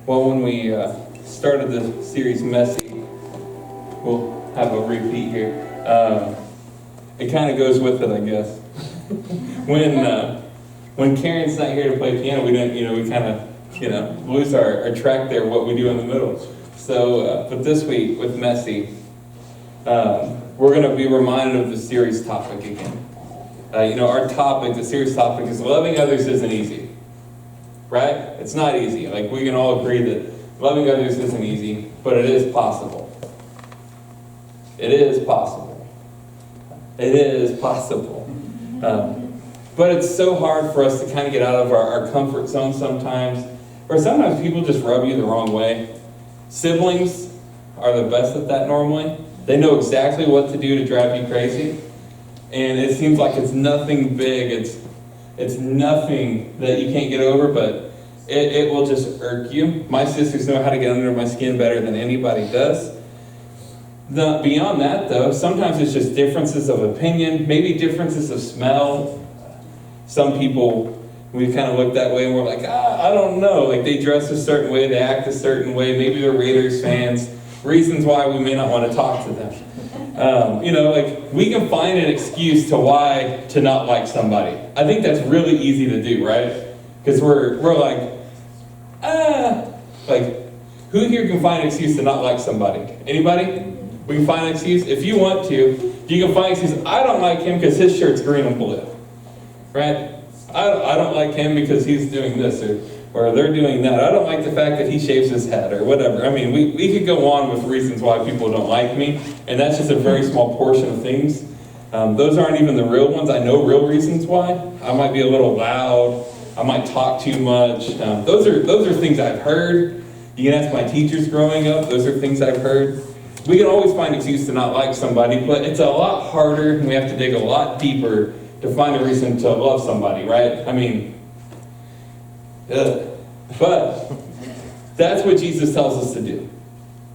Well, when we started the series Messy, we'll have a repeat here. It kind of goes with it, I guess. When Karen's not here to play piano, we don't, we kind of, lose our track there, what we do in the middle. So, but this week with Messy, we're going to be reminded of the series topic again. Our topic, the series topic, is loving others isn't easy. Right? It's not easy. Like, we can all agree that loving others isn't easy, but it is possible. It is possible. It is possible. But it's so hard for us to kind of get out of our comfort zone sometimes, or sometimes people just rub you the wrong way. Siblings are the best at that normally. They know exactly what to do to drive you crazy, and it seems like it's nothing big. It's nothing that you can't get over, but it will just irk you. My sisters know how to get under my skin better than anybody does. Beyond that, though, sometimes it's just differences of opinion, maybe differences of smell. Some people, we kind of look that way and we're like, I don't know. Like, they dress a certain way, they act a certain way, maybe they're Raiders fans. Reasons why we may not want to talk to them. We can find an excuse to why to not like somebody. I think that's really easy to do, right? Because we're like, who here can find an excuse to not like somebody? Anybody? We can find an excuse. If you want to, you can find an excuse. I don't like him because his shirt's green and blue, right? I don't like him because he's doing this, or they're doing that. I don't like the fact that he shaves his head, or whatever. I mean, we could go on with reasons why people don't like me, and that's just a very small portion of things. Those aren't even the real ones. I know real reasons why. I might be a little loud. I might talk too much. Those are things I've heard. You can ask my teachers growing up. Those are things I've heard. We can always find an excuse to not like somebody, but it's a lot harder, and we have to dig a lot deeper to find a reason to love somebody, right? I mean, but that's what Jesus tells us to do.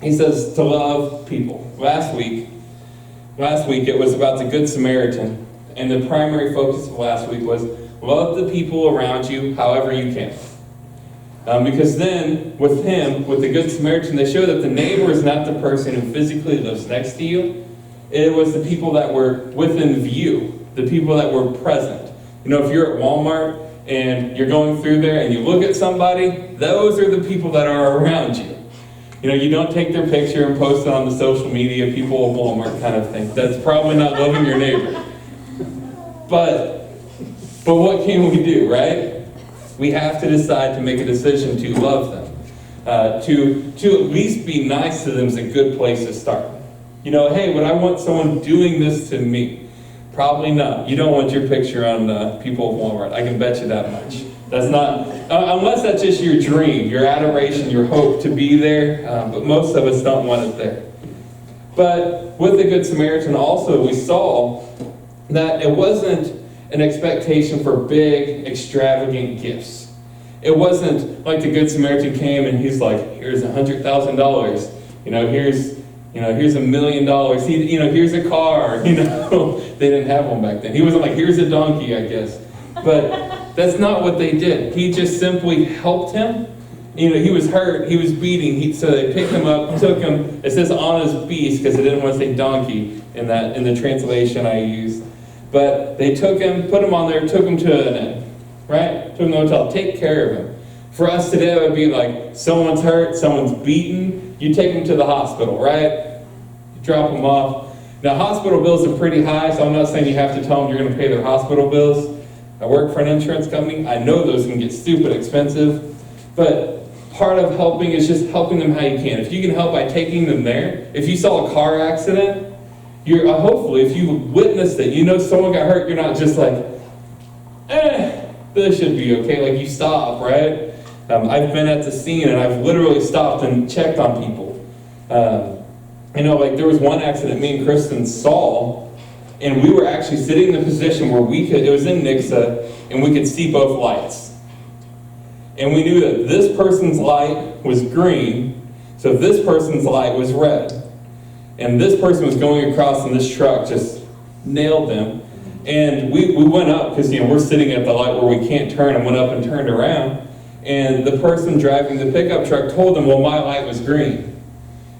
He says to love people. Last week it was about the Good Samaritan, and the primary focus of last week was love the people around you however you can. Because then, with the Good Samaritan, they show that the neighbor is not the person who physically lives next to you. It was the people that were within view, the people that were present. If you're at Walmart and you're going through there and you look at somebody, those are the people that are around you. You don't take their picture and post it on the social media, people at Walmart kind of thing. That's probably not loving your neighbor. But what can we do, right? We have to decide to make a decision to love them. To at least be nice to them is a good place to start. Hey, would I want someone doing this to me? Probably not. You don't want your picture on people at Walmart. I can bet you that much. That's not, unless that's just your dream, your adoration, your hope to be there. But most of us don't want it there. But with the Good Samaritan also, we saw that it wasn't an expectation for big, extravagant gifts. It wasn't like the Good Samaritan came and he's like, here's $100,000. Here's $1 million. Here's a car. They didn't have one back then. He wasn't like, here's a donkey, I guess. But that's not what they did. He just simply helped him. He was hurt. He was beating. So they picked him up, took him. It says on his beast because it didn't want to say donkey in the translation I used. But they took him, put him on there, took him to an inn, right? Took him to a hotel. Take care of him. For us today, it would be like someone's hurt, someone's beaten. You take them to the hospital, right? You drop them off. Now, hospital bills are pretty high, so I'm not saying you have to tell them you're going to pay their hospital bills. I work for an insurance company. I know those can get stupid expensive. But part of helping is just helping them how you can. If you can help by taking them there. If you saw a car accident, hopefully, if you witnessed it, someone got hurt, you're not just like, this should be okay. Like, you stop, right? I've been at the scene and I've literally stopped and checked on people. There was one accident me and Kristen saw, and we were actually sitting in the position where it was in Nixa, and we could see both lights. And we knew that this person's light was green, so this person's light was red. And this person was going across and this truck just nailed them. And we went up because we're sitting at the light where we can't turn, and went up and turned around. And the person driving the pickup truck told him, well, my light was green.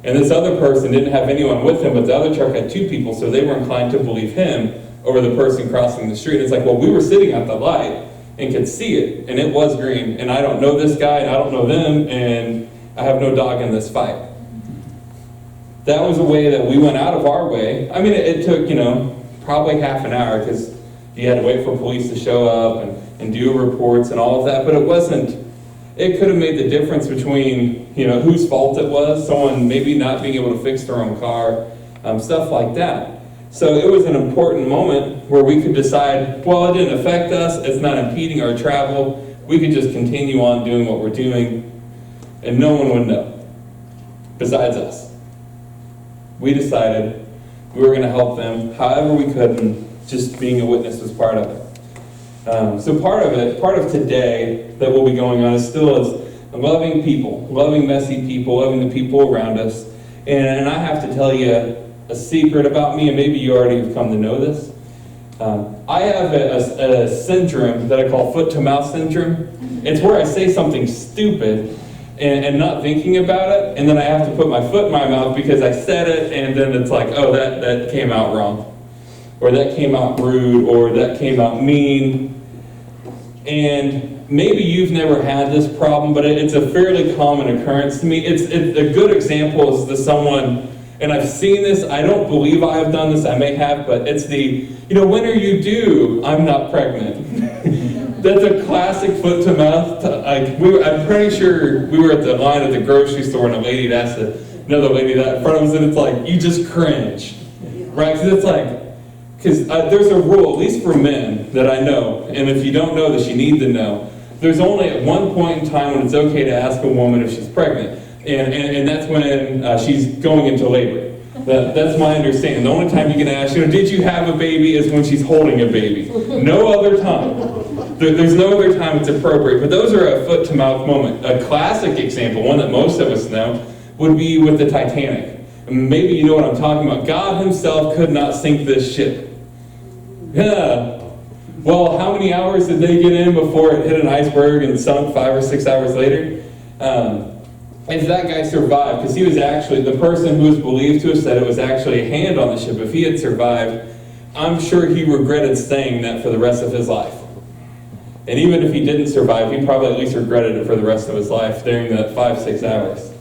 And this other person didn't have anyone with him, but the other truck had 2 people, so they were inclined to believe him over the person crossing the street. It's like, well, we were sitting at the light and could see it, and it was green, and I don't know this guy, and I don't know them, and I have no dog in this fight. That was a way that we went out of our way. I mean, it took, probably half an hour, because you had to wait for police to show up and do reports and all of that, but it could have made the difference between, whose fault it was, someone maybe not being able to fix their own car, stuff like that. So it was an important moment where we could decide, well, it didn't affect us, it's not impeding our travel, we could just continue on doing what we're doing, and no one would know, besides us. We decided we were going to help them however we could, and just being a witness was part of it. So part of today that will be going on is loving people, loving messy people, loving the people around us. And I have to tell you a secret about me, and maybe you already have come to know this. I have a syndrome that I call foot-to-mouth syndrome. It's where I say something stupid and not thinking about it, and then I have to put my foot in my mouth because I said it, and then it's like, oh, that came out wrong. Or that came out rude, or that came out mean. And maybe you've never had this problem, but it's a fairly common occurrence to me. It's a good example is someone, and I've seen this, I don't believe I have done this, I may have, but it's when are you due? I'm not pregnant. That's a classic foot to mouth. I'm pretty sure we were at the line at the grocery store and a lady asked another lady that in front of us, and it's like, you just cringe. Right? Because it's like, there's a rule, at least for men, that I know, and if you don't know this, you need to know. There's only at one point in time when it's okay to ask a woman if she's pregnant, and that's when she's going into labor. That's my understanding. The only time you can ask, did you have a baby, is when she's holding a baby. No other time. There's no other time it's appropriate, but those are a foot-to-mouth moment. A classic example, one that most of us know, would be with the Titanic. Maybe you know what I'm talking about. God himself could not sink this ship. Yeah. Well, how many hours did they get in before it hit an iceberg and sunk 5 or 6 hours later? If that guy survived, because he was actually, the person who was believed to have said it was actually a hand on the ship, if he had survived, I'm sure he regretted saying that for the rest of his life. And even if he didn't survive, he probably at least regretted it for the rest of his life during that 5-6 hours.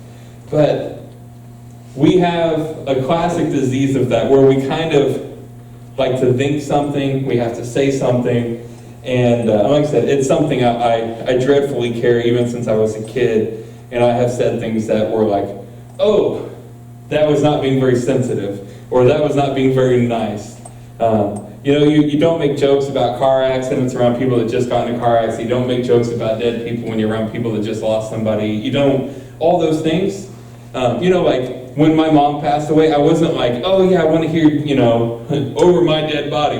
But we have a classic disease of that, where we kind of like to think something, we have to say something, and like I said, it's something I dreadfully carry even since I was a kid, and I have said things that were like, oh, that was not being very sensitive, or that was not being very nice. You don't make jokes about car accidents around people that just got in a car accident. You don't make jokes about dead people when you're around people that just lost somebody. You don't, all those things. Like when my mom passed away, I wasn't like, oh yeah, I want to hear, over my dead body,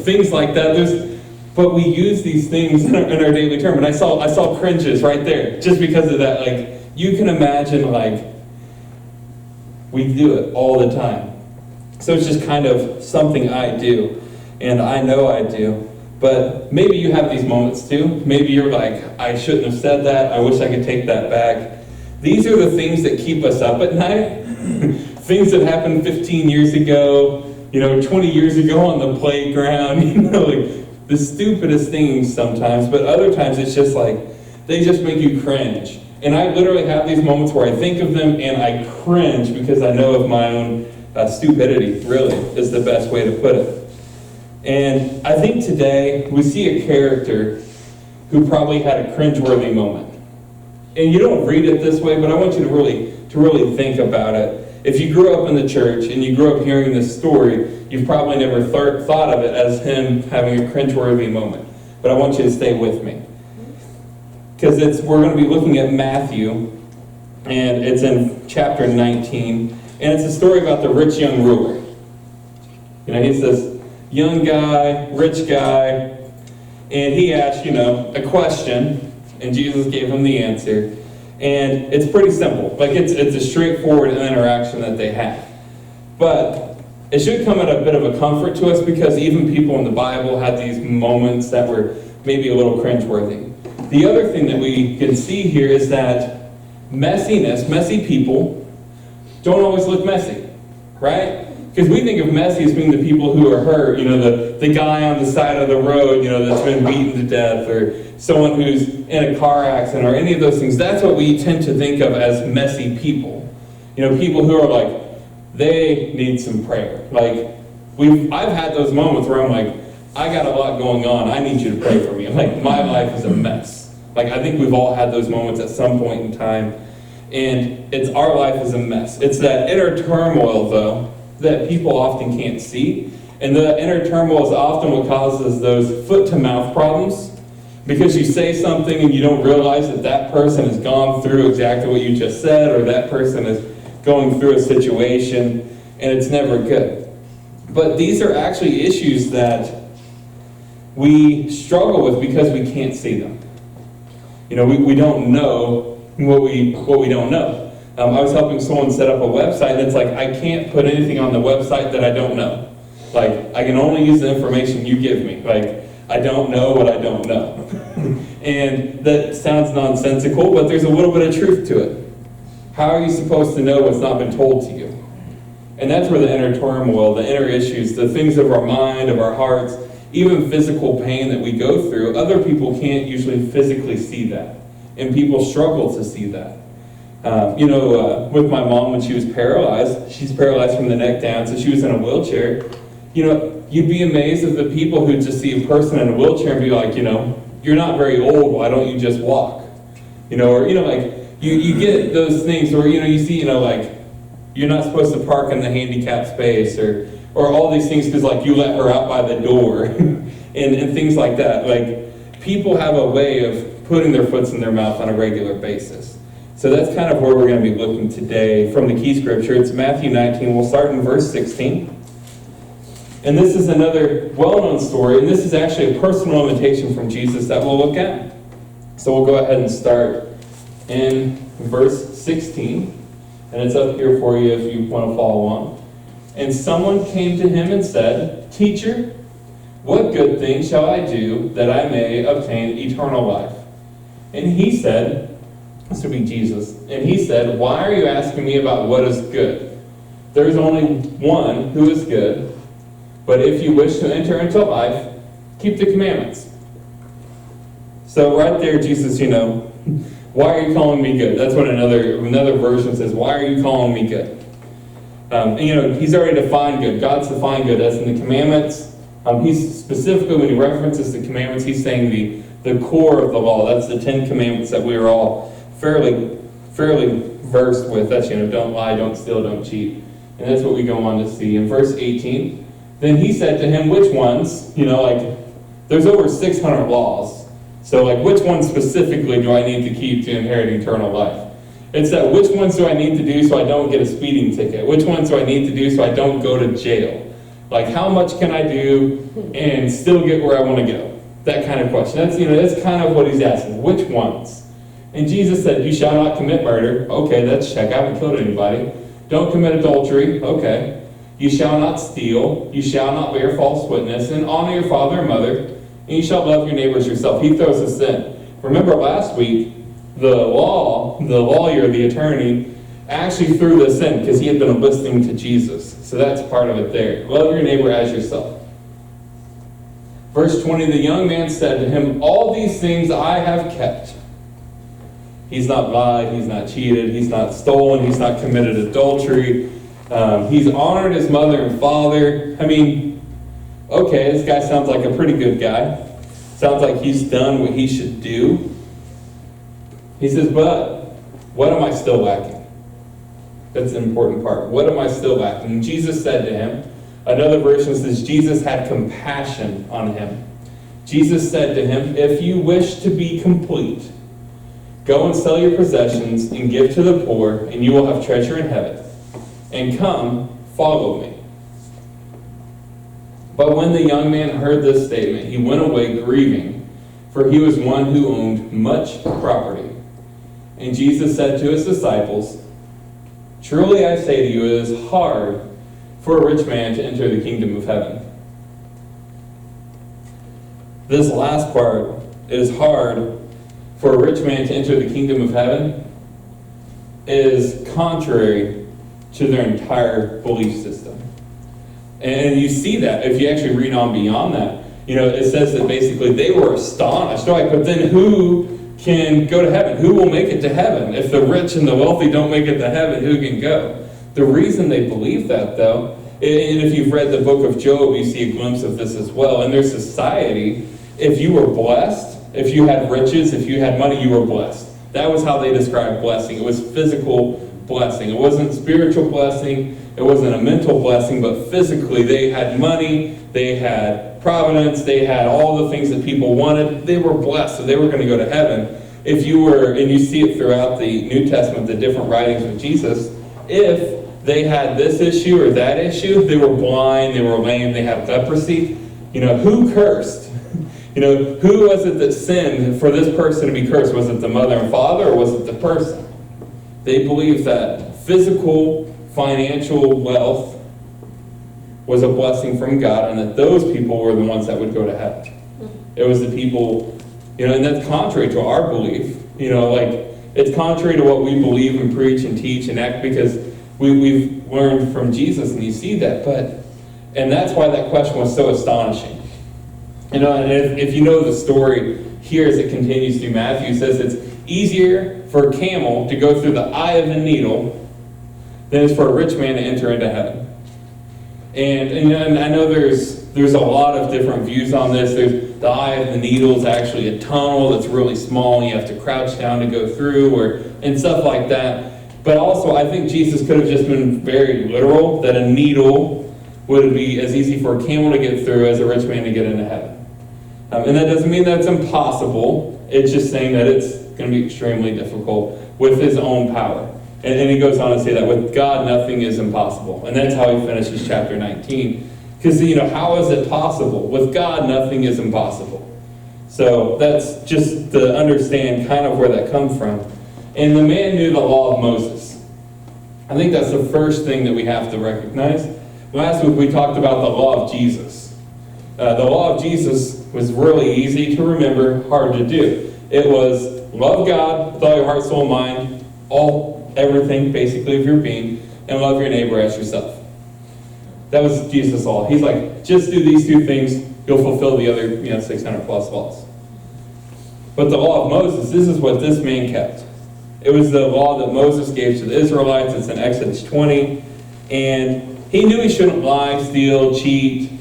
things like that. But we use these things in our daily term, and I saw cringes right there just because of that. Like, you can imagine, we do it all the time. So it's just kind of something I do, and I know I do. But maybe you have these moments too. Maybe you're like, I shouldn't have said that. I wish I could take that back. These are the things that keep us up at night. Things that happened 15 years ago, 20 years ago on the playground, the stupidest things sometimes, but other times it's just like, they just make you cringe. And I literally have these moments where I think of them and I cringe because I know of my own stupidity, really, is the best way to put it. And I think today we see a character who probably had a cringeworthy moment. And you don't read it this way, but I want you to really think about it. If you grew up in the church and you grew up hearing this story, you've probably never thought of it as him having a cringeworthy moment. But I want you to stay with me. Because we're going to be looking at Matthew, and it's in chapter 19, and it's a story about the rich young ruler. He's this young guy, rich guy, and he asked, a question, and Jesus gave him the answer. And it's pretty simple. It's a straightforward interaction that they have. But it should come at a bit of a comfort to us, because even people in the Bible had these moments that were maybe a little cringeworthy. The other thing that we can see here is that messy people don't always look messy, right? Because we think of messy as being the people who are hurt, the guy on the side of the road, that's been beaten to death, or someone who's in a car accident, or any of those things. That's what we tend to think of as messy people. People who are like, they need some prayer. Like, I've had those moments where I'm like, I got a lot going on, I need you to pray for me. Like, my life is a mess. Like, I think we've all had those moments at some point in time, and our life is a mess. It's that inner turmoil, though, that people often can't see. And the inner turmoil is often what causes those foot-to-mouth problems, because you say something and you don't realize that person has gone through exactly what you just said, or that person is going through a situation, and it's never good. But these are actually issues that we struggle with because we can't see them. We don't know what we don't know. I was helping someone set up a website, and it's like, I can't put anything on the website that I don't know. Like, I can only use the information you give me. Like, I don't know what I don't know. And that sounds nonsensical, but there's a little bit of truth to it. How are you supposed to know what's not been told to you? And that's where the inner turmoil, the inner issues, the things of our mind, of our hearts, even physical pain that we go through, other people can't usually physically see that. And people struggle to see that. With my mom when she was paralyzed, she's paralyzed from the neck down, so she was in a wheelchair. You'd be amazed at the people who just see a person in a wheelchair and be like, you're not very old, why don't you just walk? You get those things where, you see, you're not supposed to park in the handicapped space, or all these things because, you let her out by the door, and things like that. Like, people have a way of putting their foots in their mouth on a regular basis. So that's kind of where we're going to be looking today from the key scripture. It's Matthew 19. We'll start in verse 16. And this is another well-known story, and this is actually a personal invitation from Jesus that we'll look at. So we'll go ahead and start in verse 16. And it's up here for you if you want to follow along. And someone came to him and said, "Teacher, what good thing shall I do that I may obtain eternal life?" And he said, this would be Jesus, and he said, "Why are you asking me about what is good? There is only one who is good, but if you wish to enter into life, keep the commandments." So right there, Jesus, why are you calling me good? That's what another version says. Why are you calling me good? He's already defined good. God's defined good as in the commandments. He's specifically, when he references the commandments, he's saying the core of the law. That's the 10 commandments that we are all fairly versed with. That's, don't lie, don't steal, don't cheat. And that's what we go on to see. In verse 18, then he said to him, which ones, there's over 600 laws. So, which ones specifically do I need to keep to inherit eternal life? It's that which ones do I need to do so I don't get a speeding ticket? Which ones do I need to do so I don't go to jail? How much can I do and still get where I want to go? That kind of question. That's kind of what he's asking. Which ones? And Jesus said, "You shall not commit murder." Okay, that's check. I haven't killed anybody. Don't commit adultery. Okay. You shall not steal. You shall not bear false witness. And honor your father and mother. And you shall love your neighbors yourself. He throws us in. Remember last week, the lawyer, the attorney, actually threw this in because he had been listening to Jesus. So that's part of it there. Love your neighbor as yourself. Verse 20, the young man said to him, "All these things I have kept." He's not lied, he's not cheated, he's not stolen, he's not committed adultery. He's honored his mother and father. Okay, this guy sounds like a pretty good guy. Sounds like he's done what he should do. He says, but what am I still lacking? That's the important part. What am I still lacking? And Jesus said to him, another version says, Jesus had compassion on him. Jesus said to him, "If you wish to be complete, go and sell your possessions and give to the poor, and you will have treasure in heaven. And come, follow me." But when the young man heard this statement, he went away grieving, for he was one who owned much property. And Jesus said to his disciples, "Truly I say to you, it is hard for a rich man to enter the kingdom of heaven." This last part, it is hard for a rich man to enter the kingdom of heaven is contrary to their entire belief system. And you see that if you actually read on beyond that. It says that basically they were astonished. Right? But then who can go to heaven? Who will make it to heaven? If the rich and the wealthy don't make it to heaven, who can go? The reason they believe that, though, and if you've read the book of Job, you see a glimpse of this as well. In their society, if you were blessed, if you had riches, if you had money, you were blessed. That was how they described blessing. It was physical blessing. It wasn't spiritual blessing. It wasn't a mental blessing, but physically they had money, they had providence, they had all the things that people wanted. They were blessed, so they were going to go to heaven. If you were, and you see it throughout the New Testament, the different writings of Jesus, if they had this issue or that issue, they were blind, they were lame, they had leprosy, who cursed? Who was it that sinned for this person to be cursed? Was it the mother and father, or was it the person? They believed that physical, financial wealth was a blessing from God, and that those people were the ones that would go to heaven. It was the people, and that's contrary to our belief. It's contrary to what we believe and preach and teach and act, because we've learned from Jesus, and you see that. And that's why that question was so astonishing. And if you know the story here as it continues through Matthew, it says it's easier for a camel to go through the eye of a needle than it is for a rich man to enter into heaven. And I know there's a lot of different views on this. There's the eye of the needle is actually a tunnel that's really small, and you have to crouch down to go through, and stuff like that. But also, I think Jesus could have just been very literal, that a needle would be as easy for a camel to get through as a rich man to get into heaven. And that doesn't mean that it's impossible. It's just saying that it's going to be extremely difficult with his own power. And he goes on to say that with God, nothing is impossible. And that's how he finishes chapter 19. Because, how is it possible? With God, nothing is impossible. So that's just to understand kind of where that comes from. And the man knew the law of Moses. I think that's the first thing that we have to recognize. Last week we talked about the law of Jesus. The law of Jesus was really easy to remember, hard to do. It was love God with all your heart, soul, mind, everything basically of your being, and love your neighbor as yourself. That was Jesus' law. He's like, just do these two things, you'll fulfill the other 600 plus laws. But the law of Moses, this is what this man kept. It was the law that Moses gave to the Israelites. It's in Exodus 20. And he knew he shouldn't lie, steal, cheat,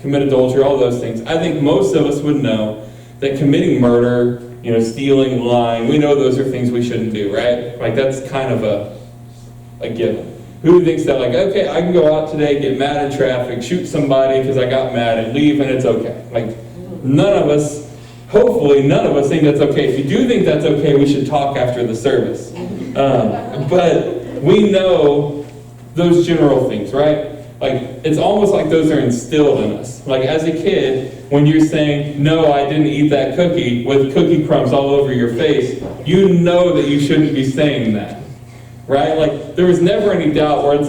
commit adultery, all those things. I think most of us would know that committing murder, stealing, lying, we know those are things we shouldn't do, right? That's kind of a given. Who thinks that, okay, I can go out today, get mad in traffic, shoot somebody because I got mad, and leave, and it's okay? None of us, hopefully none of us think that's okay. If you do think that's okay, we should talk after the service. But we know those general things, right? It's almost like those are instilled in us. As a kid, when you're saying, no, I didn't eat that cookie with cookie crumbs all over your face, you know that you shouldn't be saying that, right? There was never any doubt where it's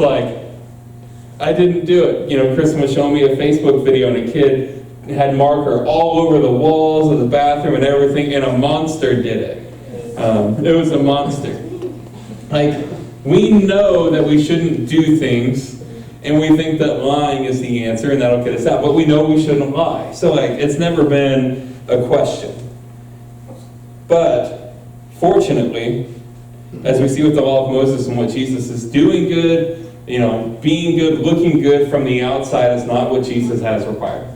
I didn't do it. Kristen was showing me a Facebook video, and a kid had marker all over the walls of the bathroom and everything, and a monster did it. It was a monster. We know that we shouldn't do things, and we think that lying is the answer, and that'll get us out. But we know we shouldn't lie. So, it's never been a question. But, fortunately, as we see with the law of Moses and what Jesus is doing good, being good, looking good from the outside is not what Jesus has required.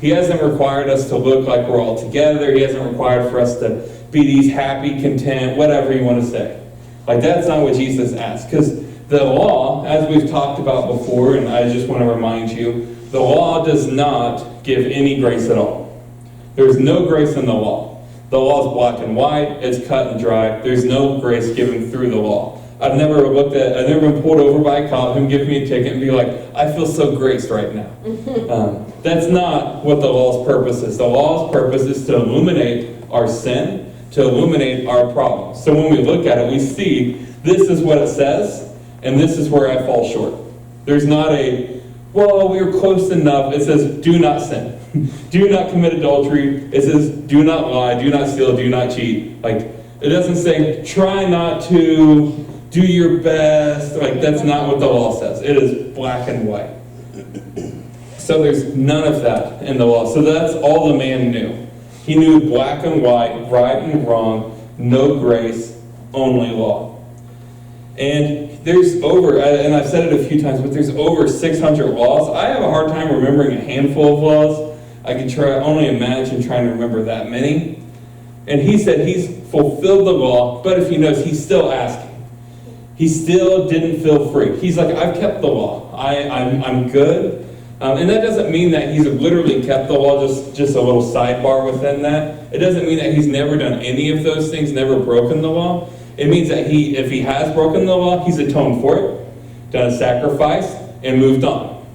He hasn't required us to look like we're all together. He hasn't required for us to be these happy, content, whatever you want to say. That's not what Jesus asked. Because the law, as we've talked about before, and I just want to remind you, the law does not give any grace at all. There's no grace in the law. The law is black and white. It's cut and dry. There's no grace given through the law. I've never been pulled over by a cop, him give me a ticket and be like, I feel so graced right now. That's not what the law's purpose is. The law's purpose is to illuminate our sin, to illuminate our problems. So when we look at it, we see this is what it says, and this is where I fall short. There's not we were close enough. It says, do not sin. Do not commit adultery. It says, do not lie, do not steal, do not cheat. It doesn't say, try not to, do your best. Like, that's not what the law says. It is black and white. So there's none of that in the law. So that's all the man knew. He knew black and white, right and wrong, no grace, only law. And there's and I've said it a few times, but there's over 600 laws. I have a hard time remembering a handful of laws. I can only imagine trying to remember that many. And he said he's fulfilled the law, but if he knows, he's still asking. He still didn't feel free. He's like, I've kept the law. I'm good. And that doesn't mean that he's literally kept the law, just a little sidebar within that. It doesn't mean that he's never done any of those things, never broken the law. It means that if he has broken the law, he's atoned for it, done a sacrifice, and moved on.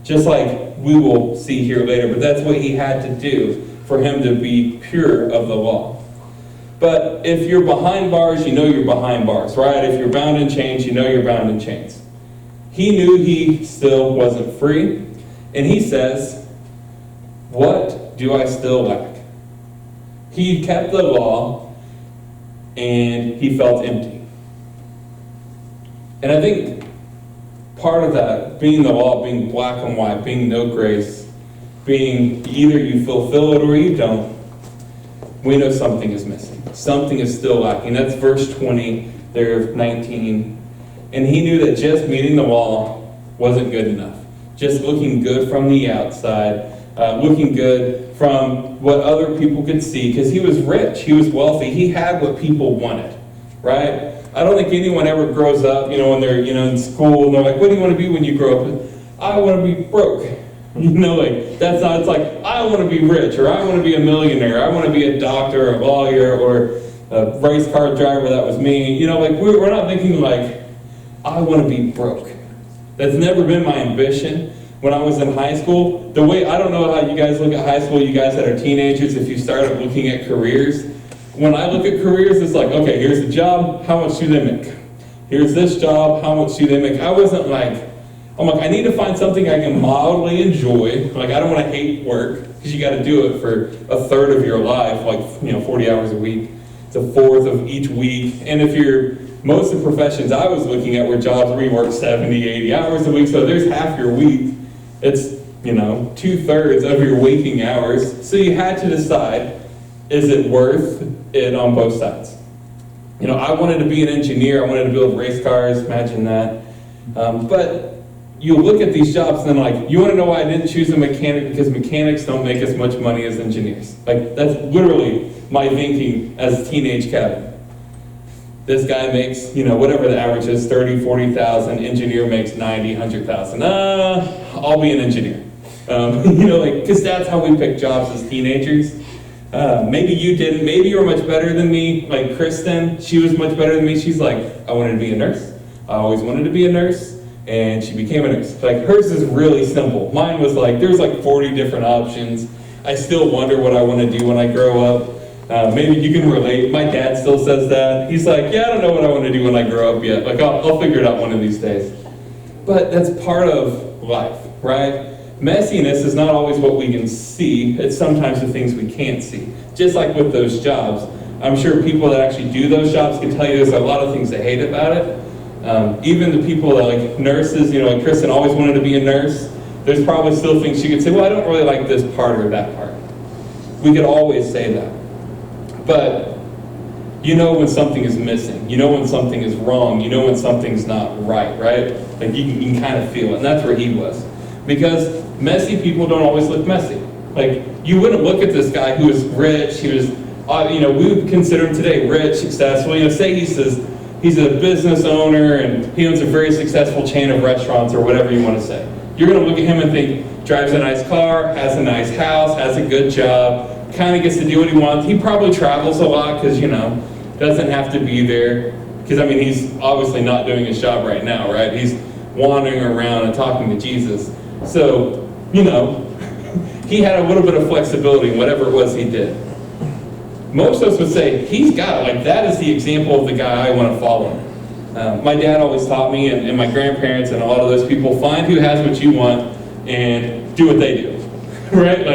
Just like we will see here later, but that's what he had to do for him to be pure of the law. But if you're behind bars, you know you're behind bars, right? If you're bound in chains, you know you're bound in chains. He knew he still wasn't free, and he says, what do I still lack? He kept the law, and he felt empty. And I think part of that, being the law, being black and white, being no grace, being either you fulfill it or you don't, we know something is missing. Something is still lacking. That's verse 20 there of 19. And he knew that just meeting the law wasn't good enough. Just looking good from the outside, looking good from what other people could see, because he was rich, he was wealthy, he had what people wanted, right? I don't think anyone ever grows up, when they're, in school, and they're like, what do you want to be when you grow up? I want to be broke. That's not, it's like, I want to be rich, or I want to be a millionaire, I want to be a doctor, or a lawyer, or a race car driver. That was me. We're not thinking I want to be broke. That's never been my ambition. When I was in high school, I don't know how you guys look at high school, you guys that are teenagers, if you started looking at careers. When I look at careers, it's like, okay, here's the job, how much do they make? Here's this job, how much do they make? I wasn't I need to find something I can mildly enjoy. I don't want to hate work, because you got to do it for a third of your life, 40 hours a week. It's a fourth of each week. And most of the professions I was looking at were jobs where you work 70, 80 hours a week, so there's half your week. It's, 2/3 of your waking hours. So you had to decide, is it worth it on both sides? I wanted to be an engineer, I wanted to build race cars, imagine that. But you look at these jobs and then you want to know why I didn't choose a mechanic? Because mechanics don't make as much money as engineers. That's literally my thinking as teenage Kevin. This guy makes, whatever the average is, 30, 40,000. Engineer makes 90, 100,000. I'll be an engineer. Because that's how we pick jobs as teenagers. Maybe you didn't. Maybe you were much better than me. Like Kristen, she was much better than me. She's like, I wanted to be a nurse. I always wanted to be a nurse. And she became a nurse. Hers is really simple. Mine was there's 40 different options. I still wonder what I want to do when I grow up. Maybe you can relate. My dad still says that. He's like, yeah, I don't know what I want to do when I grow up yet. I'll figure it out one of these days. But that's part of life, right? Messiness is not always what we can see. It's sometimes the things we can't see. Just like with those jobs. I'm sure people that actually do those jobs can tell you there's a lot of things they hate about it. Even the people that nurses, Kristen always wanted to be a nurse. There's probably still things she could say, well, I don't really like this part or that part. We could always say that. But you know when something is missing. You know when something is wrong. You know when something's not right? You can kind of feel it. And that's where he was. Because messy people don't always look messy. You wouldn't look at this guy who was rich. He was, we would consider him today rich, successful. Say he's a business owner and he owns a very successful chain of restaurants or whatever you want to say. You're going to look at him and think, drives a nice car, has a nice house, has a good job, kind of gets to do what he wants. He probably travels a lot because, doesn't have to be there. Because, he's obviously not doing his job right now, right? He's wandering around and talking to Jesus. So, he had a little bit of flexibility in whatever it was he did. Most of us would say, he's got it. That is the example of the guy I want to follow. My dad always taught me, and my grandparents and a lot of those people, find who has what you want and do what they do. Right?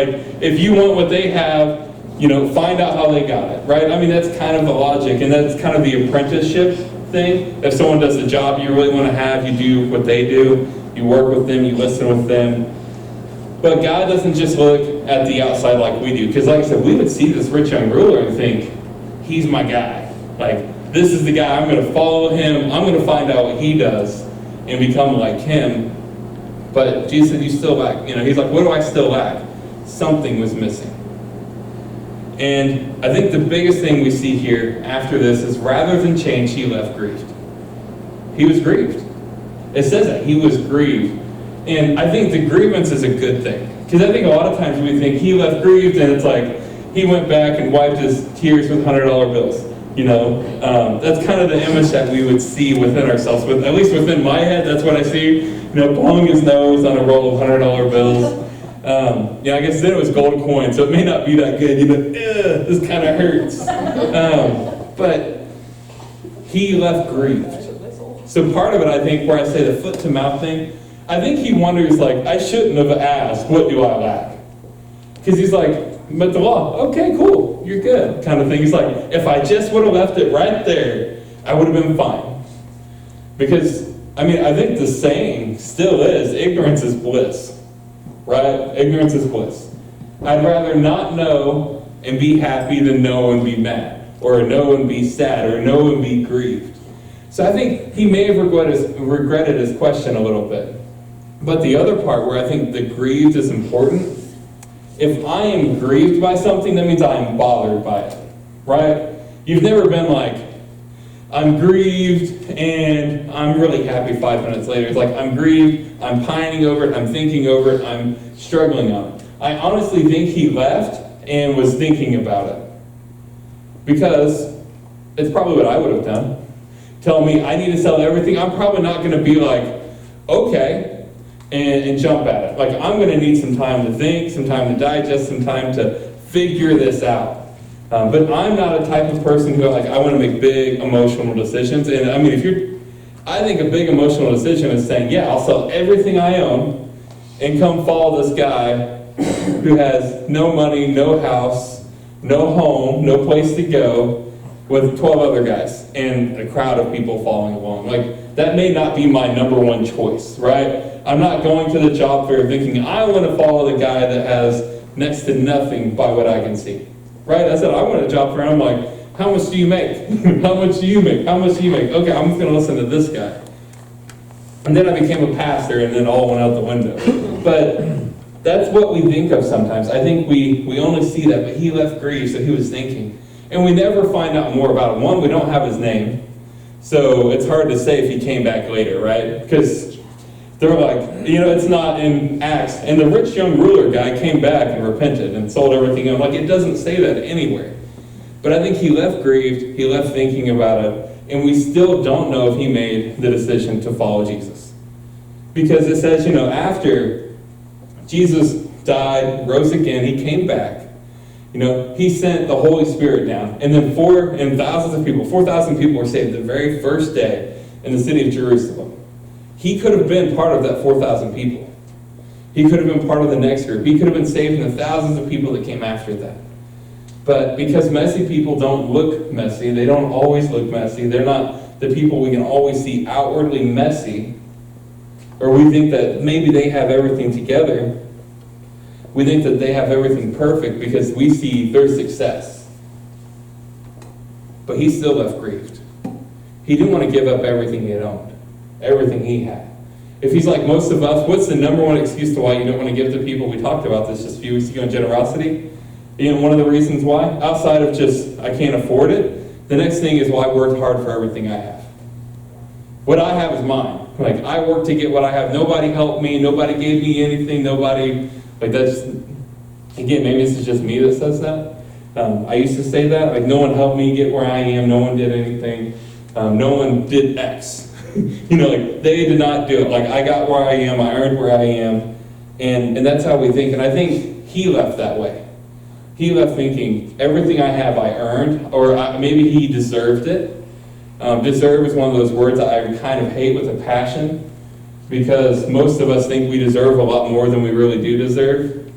If you want what they have, find out how they got it, right? I mean, that's kind of the logic, and that's kind of the apprenticeship thing. If someone does a job you really want to have, you do what they do. You work with them, you listen with them. But God doesn't just look at the outside like we do. Because like I said, we would see this rich young ruler and think, he's my guy. Like, this is the guy, I'm going to follow him. I'm going to find out what he does and become like him. But Jesus said, you still lack. He's like, what do I still lack? Something was missing. And I think the biggest thing we see here after this is rather than change, he left grieved. He was grieved. It says that. He was grieved. And I think the grievance is a good thing. Because I think a lot of times we think he left grieved and it's like he went back and wiped his tears with $100 bills. That's kind of the image that we would see within ourselves. At least within my head, that's what I see. Blowing his nose on a roll of $100 bills. I guess then it was gold coins, so it may not be that good. This kind of hurts. But he left grieved. So part of it, I think, where I say the foot to mouth thing, I think he wonders, like, I shouldn't have asked, what do I lack? Because he's like, but the law, okay, cool, you're good, kind of thing. He's like, if I just would have left it right there, I would have been fine. Because, I think the saying still is, ignorance is bliss. Right? Ignorance is bliss. I'd rather not know and be happy than know and be mad, or know and be sad, or know and be grieved. So I think he may have regretted his question a little bit. But the other part where I think the grieved is important, if I am grieved by something, that means I am bothered by it. Right? You've never been like, I'm grieved and I'm really happy 5 minutes later. It's like, I'm grieved, I'm pining over it, I'm thinking over it, I'm struggling on it. I honestly think he left and was thinking about it. Because it's probably what I would have done. Tell me I need to sell everything. I'm probably not going to be like, okay, and jump at it. Like, I'm going to need some time to think, some time to digest, some time to figure this out. But I'm not a type of person who, I want to make big emotional decisions. And I think a big emotional decision is saying, yeah, I'll sell everything I own and come follow this guy who has no money, no house, no home, no place to go, with 12 other guys and a crowd of people following along. Like, that may not be my number one choice, right? I'm not going to the job fair thinking, I want to follow the guy that has next to nothing by what I can see. Right? I said, I want a job fair. I'm like, how much do you make? How much do you make? How much do you make? Okay, I'm just going to listen to this guy. And then I became a pastor, and then all went out the window. But that's what we think of sometimes. I think we only see that, but he left grief, so he was thinking. And we never find out more about him. One, we don't have his name, so it's hard to say if he came back later, right? Because they're like, it's not in Acts. And the rich young ruler guy came back and repented and sold everything. I'm like, it doesn't say that anywhere. But I think he left grieved, he left thinking about it, and we still don't know if he made the decision to follow Jesus. Because it says, after Jesus died, rose again, he came back. He sent the Holy Spirit down. And then 4,000 people were saved the very first day in the city of Jerusalem. He could have been part of that 4,000 people. He could have been part of the next group. He could have been saving the thousands of people that came after that. But because messy people don't look messy, they don't always look messy, they're not the people we can always see outwardly messy, or we think that maybe they have everything together. We think that they have everything perfect because we see their success. But he still left grieved. He didn't want to give up everything he had owned. Everything he had. If he's like most of us, what's the number one excuse to why you don't want to give to people? We talked about this just a few weeks ago in generosity. One of the reasons why, outside of just I can't afford it, the next thing is, well, I worked hard for everything I have. What I have is mine. Like, I worked to get what I have. Nobody helped me. Nobody gave me anything. Nobody, that's, again, maybe this is just me that says that. I used to say that. Like, no one helped me get where I am. No one did anything. No one did X. They did not do it. Like, I got where I am, I earned where I am, and that's how we think. And I think he left that way. He left thinking, everything I have I earned, or maybe he deserved it. Deserve is one of those words I kind of hate with a passion, because most of us think we deserve a lot more than we really do deserve.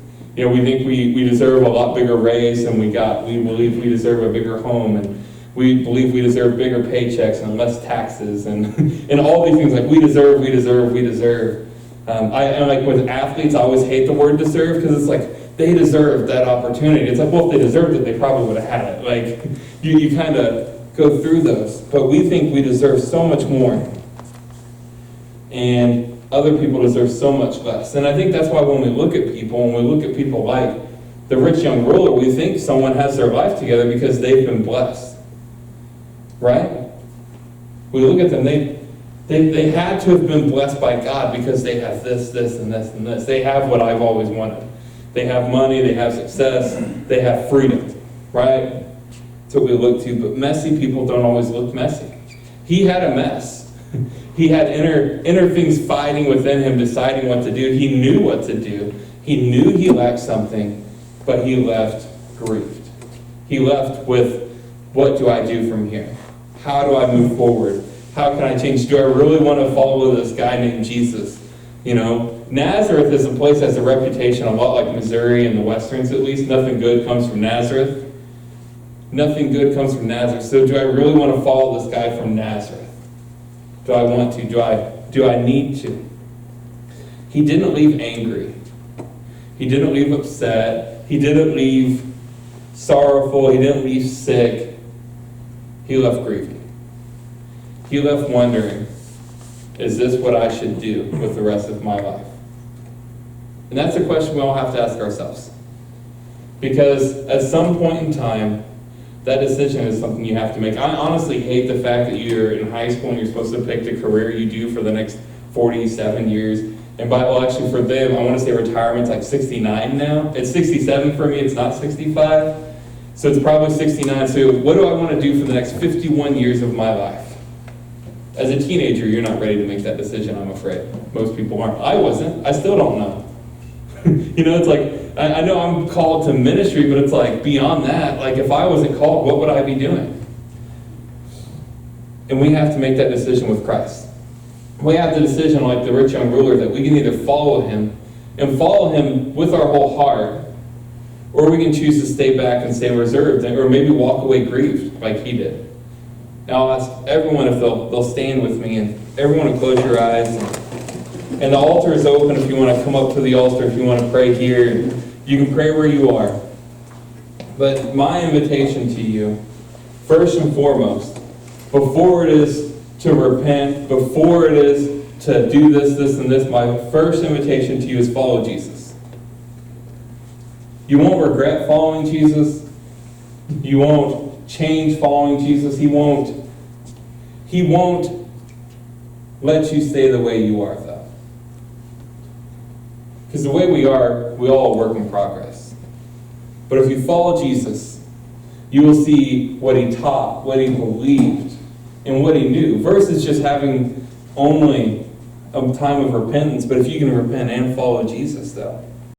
we think we deserve a lot bigger raise than we got. We believe we deserve a bigger home, and we believe we deserve bigger paychecks and less taxes, and and all these things like we deserve. I like with athletes, I always hate the word deserve because it's like they deserve that opportunity. It's like, well, if they deserved it, they probably would have had it. Like you kind of go through those, but we think we deserve so much more, and other people deserve so much less. And I think that's why when we look at people like the rich young ruler, we think someone has their life together because they've been blessed. Right? We look at them, they had to have been blessed by God because they have this, and this, and this. They have what I've always wanted. They have money, they have success, they have freedom. Right? That's what we look to. But messy people don't always look messy. He had a mess. He had inner things fighting within him, deciding what to do. He knew what to do. He knew he lacked something, but he left grieved. He left with, what do I do from here? How do I move forward? How can I change? Do I really want to follow this guy named Jesus? Nazareth is a place that has a reputation a lot like Missouri and the Westerns, at least. Nothing good comes from Nazareth. Nothing good comes from Nazareth. So do I really want to follow this guy from Nazareth? Do I want to? Do I need to? He didn't leave angry. He didn't leave upset. He didn't leave sorrowful. He didn't leave sick. He left grieving. He left wondering, is this what I should do with the rest of my life? And that's a question we all have to ask ourselves. Because at some point in time, that decision is something you have to make. I honestly hate the fact that you're in high school and you're supposed to pick the career you do for the next 47 years. And actually for them, I want to say retirement's like 69 now. It's 67 for me, it's not 65. So it's probably 69. So what do I want to do for the next 51 years of my life? As a teenager, you're not ready to make that decision, I'm afraid. Most people aren't. I wasn't. I still don't know. It's like, I know I'm called to ministry, but it's like beyond that, like if I wasn't called, what would I be doing? And we have to make that decision with Christ. We have the decision like the rich young ruler that we can either follow him and follow him with our whole heart, or we can choose to stay back and stay reserved, or maybe walk away grieved like he did. Now I'll ask everyone if they'll stand with me, and everyone will close your eyes. And the altar is open if you want to come up to the altar, if you want to pray here. You can pray where you are. But my invitation to you, first and foremost, before it is to repent, before it is to do this, and this, my first invitation to you is follow Jesus. You won't regret following Jesus. You won't change following Jesus. He won't let you stay the way you are, though. Because the way we are, we all work in progress. But if you follow Jesus, you will see what he taught, what he believed, and what he knew, versus just having only a time of repentance. But if you can repent and follow Jesus, though,